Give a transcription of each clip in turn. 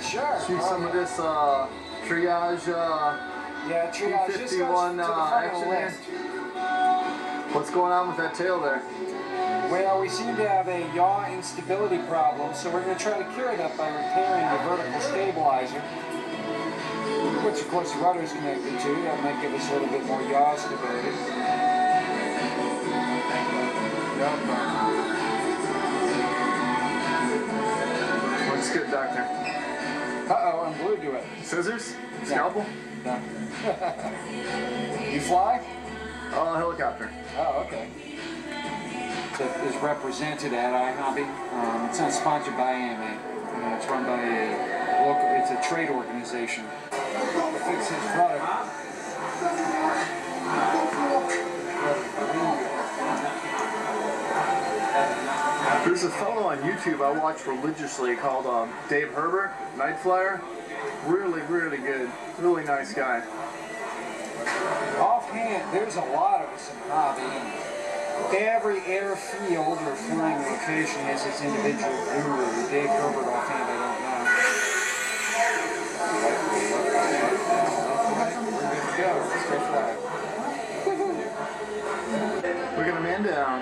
Sure. See some of this triage. Yeah, triage. Just goes to the front of the list. What's going on with that tail there? Well, we seem to have a yaw instability problem, so we're going to try to cure that by repairing the vertical stabilizer, which of course the rudder is connected to. That might give us a little bit more yaw stability. Looks good, Doctor. Uh-oh, I'm glued to it. Scissors? Scalpel? No. You fly? Oh, helicopter. Oh, okay. That is represented at iHobby. It's not sponsored by AMA. It's run by a local, it's a trade organization. To fix his rudder. There's a fellow on YouTube I watch religiously called Dave Herbert, Night Flyer. Really, really good. Really nice guy. Offhand, there's a lot of us in hobby. Every airfield or flying location has its individual guru. Dave Herbert offhand, I don't know. We're good to go. Let's go fly. We're gonna man down.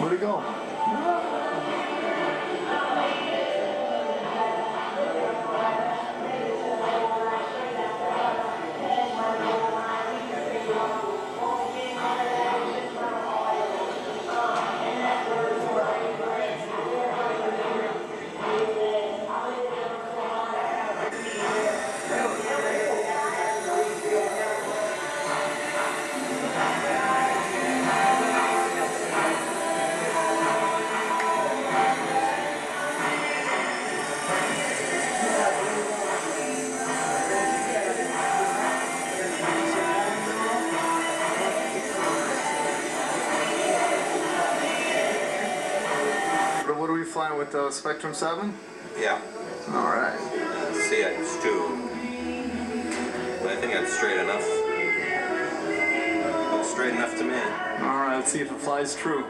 Where'd it go? What are we flying with, Spectrum 7? Yeah. Alright. CX2. But I think that's straight enough. Looks straight enough to me. Alright, let's see if it flies true.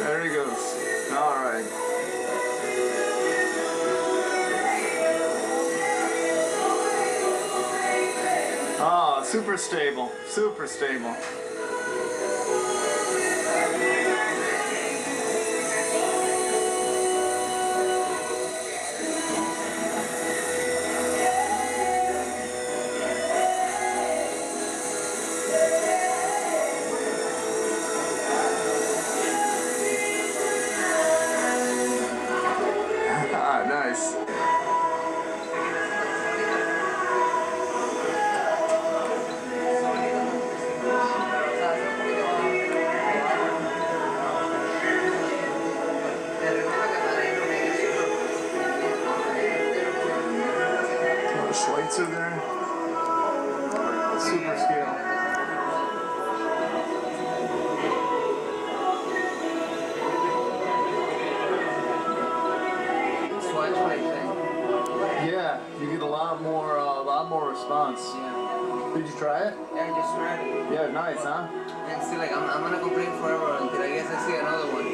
There he goes. Alright. Ah, super stable, super stable. Ah, nice. Lights are there. Super scale. Yeah, you get a lot more response. Yeah. Did you try it? Yeah, I just tried it. Yeah, nice, huh? And still, like, I'm gonna complain forever until I guess I see another one.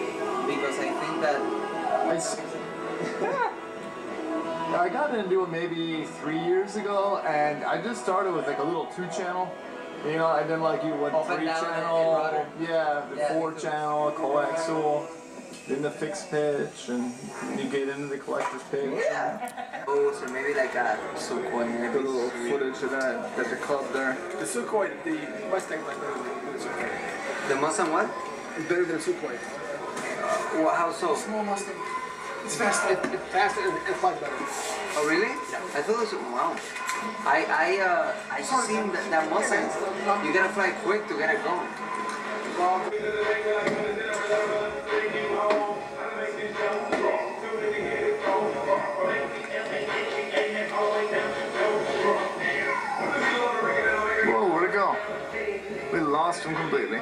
Because I think that... I got into it maybe 3 years ago, and I just started with like a little 2-channel. You know, I didn't like you went Up and down 3-channel. and rudder. Yeah, the Yeah, 4-channel, coaxial. then the fixed pitch, and you get into the collector's pitch. Yeah. Oh, so maybe like a Sukhoi. Got a little footage of that. Got the club there. The Sukhoi, the Mustang like better than the Sukhoi. The Mustang what? It's better than Sukhoi. Well, how so? Small Mustang. It's fast. It's faster and it flies better. Oh really? Yeah. I thought it was wow. I seen that Mustang. You gotta fly quick to get it going. Whoa, where'd it go? We lost him completely.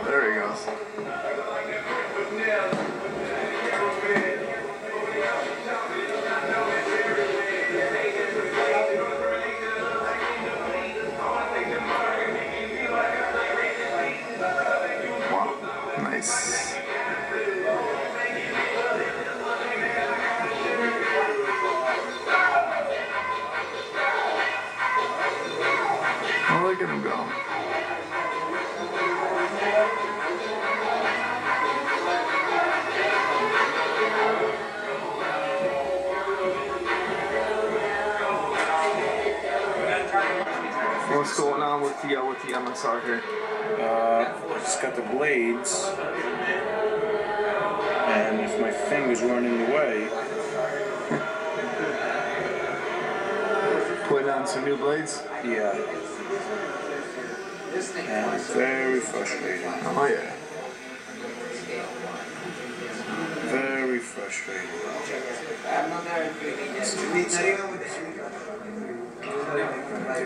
There he goes. Wow, nice. Oh, look at him go. What's going on with the MSR here? Just got the blades, and if my fingers weren't in the way, Putting on some new blades? yeah. And very frustrating. Oh yeah. Very frustrating.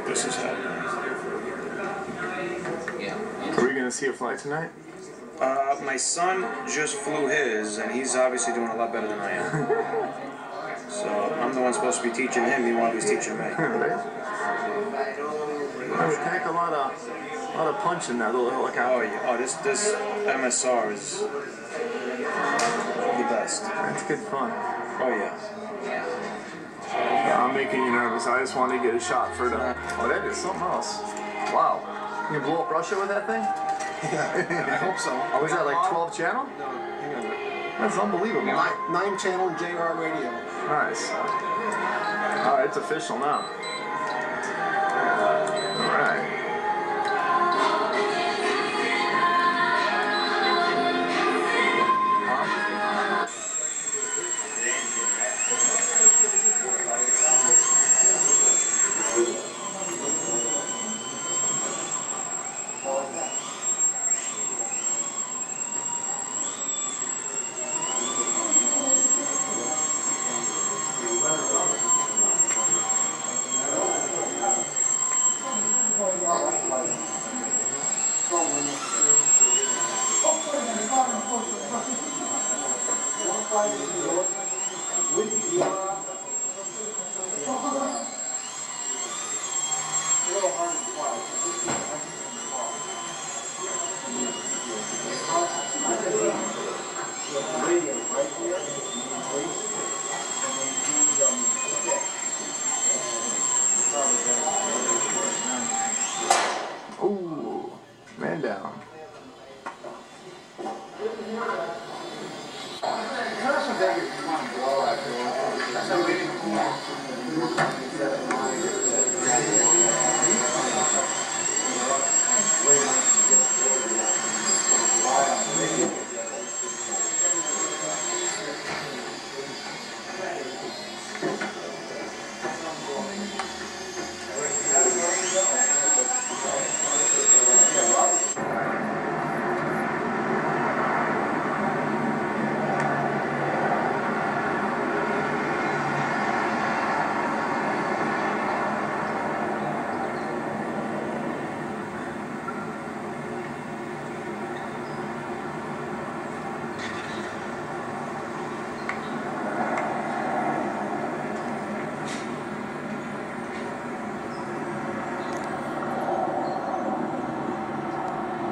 This is happening. Are we gonna see a flight tonight? My son just flew his, and he's obviously doing a lot better than I am. So I'm the one supposed to be teaching him. Meanwhile, he's teaching me. Right? We pack a lot of punch in that little helicopter. Oh yeah. Oh, this MSR is the best. That's good fun. Oh yeah. I'm making you nervous. I just wanted to get a shot for the. Oh, that is something else. Wow. You can blow up Russia with that thing? I hope so. Oh, was that like 12 channel? No, hang on. That's unbelievable. 9 channel JR radio. Nice. All right, it's official now. All right. Ooh, man down. That's a big blowout. That's a really cool.